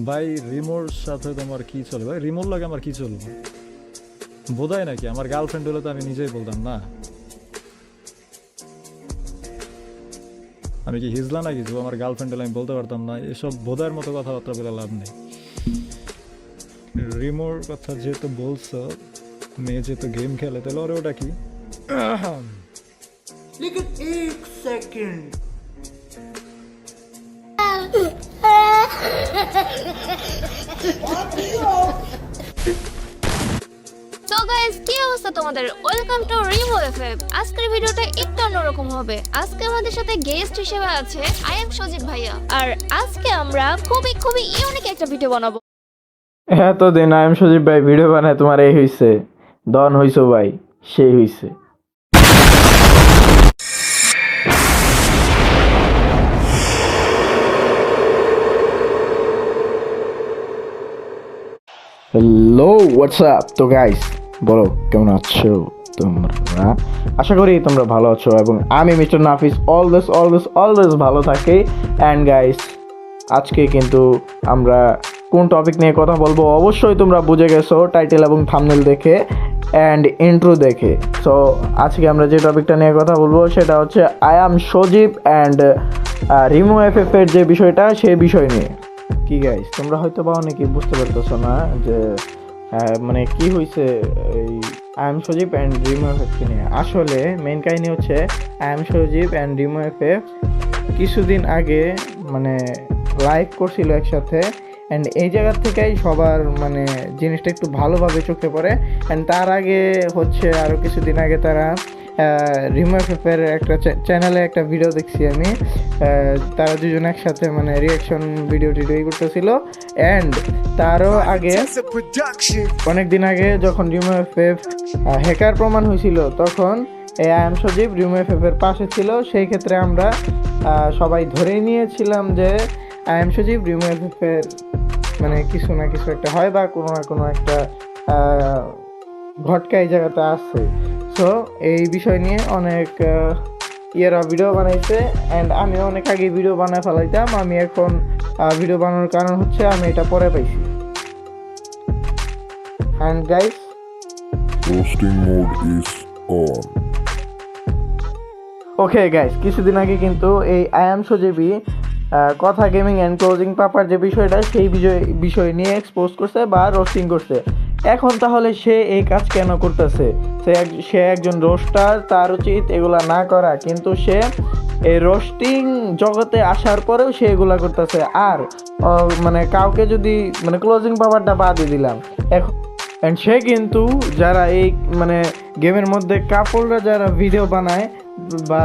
ভাই রিমোর সাথে তোমার কি চলে? ভাই রিমোর লাগে আমার কি চলবে? বোধায় নাকি? আমার গার্লফ্রেন্ড হলে তো আমি নিজেই বলতাম না। আমি কি হিজলা নাকি যে আমার গার্লফ্রেন্ড হলে আমি বলতে পারতাম না? এসব বোধার মতো কথাবার্তা বলে লাভ নেই। রিমোর কথা যেহেতু বলছো, মেয়ে যেহেতু গেম খেলে, তাহলে ওরে ওটা কি? लेकिन एक सेकंड তো গাইস, কি অবস্থা তোমাদের? Welcome to Rimo FM. আজকের ভিডিওটা একটু অন্যরকম হবে। আজকে আমাদের সাথে গেস্ট হিসেবে আছে আই এম সজীব ভাইয়া। আর আজকে আমরা খুবই ইউনিক একটা ভিডিও বানাবো। এতদিন আই এম সজীব ভাই ভিডিও বানায় তোমার এই হইছে, ডন হইছো ভাই, সেই হইছে। Hello WhatsApp. তো গাইস বলো কেমন আছো তোমরা? আশা করি তোমরা ভালো আছো এবং আমি মিস্টার নাফিস অলওয়েজ ভালো থাকি। অ্যান্ড গাইস, আজকে কিন্তু আমরা কোন টপিক নিয়ে কথা বলবো অবশ্যই তোমরা বুঝে গেছো টাইটেল এবং থাম্বনেল দেখে অ্যান্ড ইন্ট্রো দেখে। সো আজকে আমরা যে টপিকটা নিয়ে কথা বলবো সেটা হচ্ছে I am Sajib and Rimo FF এর যে বিষয়টা, সেই বিষয় নিয়ে। কি গাইস, তোমরা হয়তো বা অনেকে বুঝতে পারতেছো না যে মানে কি হয়েছে এই I am Sajib and Rimo FF নিয়ে। আসলে মেইন কাহিনী হচ্ছে I am Sajib and Rimo FF কিছুদিন আগে মানে লাইভ করছিল একসাথে। অ্যান্ড এই জায়গা থেকেই সবার মানে জিনিসটা একটু ভালোভাবে চোখে পড়ে। অ্যান্ড তার আগে হচ্ছে আরও কিছুদিন আগে তারা রিমো এফএফের একটা চ্যানেলে একটা ভিডিও দেখছি আমি, তারা দুজন একসাথে মানে রিয়াকশন ভিডিও করতেছিল। অ্যান্ড তারও আগে অনেক দিন আগে যখন রিমো এফএফ হ্যাকার প্রমাণ হয়েছিল, তখন এই আই এম সজীব রিমো এফএফের পাশে ছিল। সেই ক্ষেত্রে আমরা সবাই ধরেই নিয়েছিলাম যে আই এম সজীব রিমো এফএফের মানে কিছু না কিছু একটা হয় বা কোনো না কোনো একটা ঘটকা এই জায়গাতে আছে। সো এই বিষয় নিয়ে অনেক ইয়েরা ভিডিও বানাইছে। অ্যান্ড আমি অনেক আগে ভিডিও বানায় ফেলাইতাম, আমি এখন ভিডিও বানানোর কারণ হচ্ছে আমি এটা পরে পাইছি। And guys, Roasting mode is on. Okay guys, কিছুদিন আগে কিন্তু এই আই এম সজীবী কথা গেমিং অ্যান্ড ক্লোজিং পাপার যে বিষয়টা, সেই বিষয় নিয়ে এক্সপোজ করছে বা রোস্টিং করছে। এখন তাহলে সে এই কাজ কেন করতেছে? সে একজন রোস্টার, তার উচিত এগুলা না করা, কিন্তু সে এই রোস্টিং জগতে আসার পরেও সে এগুলা করতেছে। আর মানে কাউকে যদি মানে ক্লোজিং পাপারটা বাদই দিলাম, এখন অ্যান্ড সে কিন্তু যারা এই মানে গেমের মধ্যে কাপড়রা যারা ভিডিও বানায় বা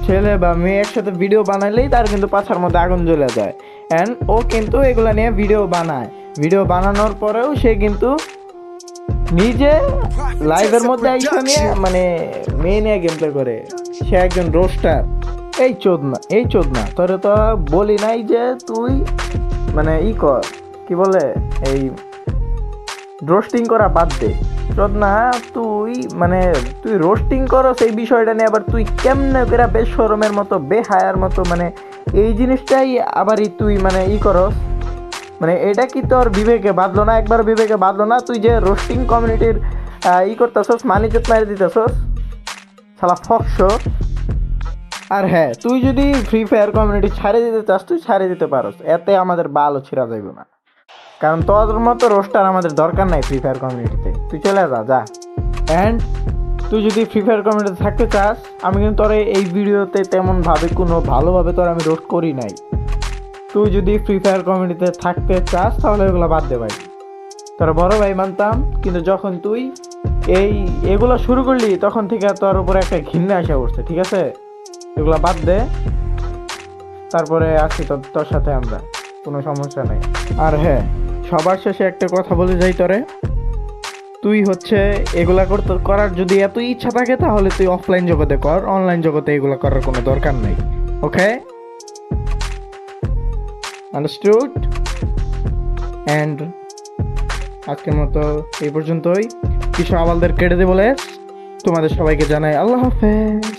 ছেলে বা মেয়ে একসাথে ভিডিও বানাইলেই তার কিন্তু পাছার মধ্যে আগুন জ্বলে যায়। অ্যান্ড ও কিন্তু এগুলা নিয়ে ভিডিও বানায়। ভিডিও বানানোর পরেও সে কিন্তু নিজে লাইভের মধ্যে আইসা নিয়ে মানে মেয়ে নিয়ে গেম প্লে করে। সে একজন রোস্টার। এই চোদনা তোরে তো বলি নাই যে তুই মানে কর, কি বলে, এই রোস্টিং করা বাদ দে। চোদনা তুই মানে তুই রোস্টিং করো সেই বিষয়টা নিয়ে আবার তুই কেমনে করে বেশরমের মতো বেহায়ার মতো মানে এই জিনিসটাই আবারই তুই মানে করস। মানে এটা কি তোর বিবেকে বাঁধলো না? একবার বিবেকে বাঁধলো না? তুই যে রোস্টিং কমিউনিটির করতেছস, মানিজত মারি দিতেছস, শালা ফকশো। আর হ্যাঁ, তুই যদি ফ্রি ফায়ার কমিউনিটি ছাড়িয়ে দিতে চাস, তুই ছাড়িয়ে দিতে পারস, এতে আমাদের বালও ছিঁড়া যাইব না। কারণ তোর মতো রোস্টার আমাদের দরকার নাই ফ্রি ফায়ার কমিউনিটিতে। তুই চলে যা। অ্যান্ড তুই যদি ফ্রি ফায়ার কমিউনিটিতে থাকতে চাস, আমি কিন্তু তোর এই ভিডিওতে তেমনভাবে কোনো ভালোভাবে তোর আমি রোস্ট করি নাই। তুই যদি ফ্রি ফায়ার কমিউনিটিতে থাকতে চাস তাহলে এগুলো বাদ দে ভাই, তোর বড় ভাই মানতাম। কিন্তু যখন তুই এগুলো শুরু করলি, তখন থেকে তোর উপরে একটা ঘৃণা আসা উঠছে। ঠিক আছে, এগুলো বাদ দে, তারপরে আসি তোর সাথে আমরা, কোনো সমস্যা নেই। আর হ্যাঁ, সবার শেষে একটা কথা বলে যাই তোরে, তুই হচ্ছে এগুলা করার যদি এত ইচ্ছা থাকে তাহলে তুই অফলাইন জগতে কর, অনলাইন জগতে এগুলা করার কোনো দরকার নেই। ওকে, আন্ডারস্টুড? অ্যান্ড আজকের মতো এই পর্যন্তই। কিছু আবালদের কেটে দে বলে তোমাদের সবাইকে জানাই আল্লাহ হাফেজ।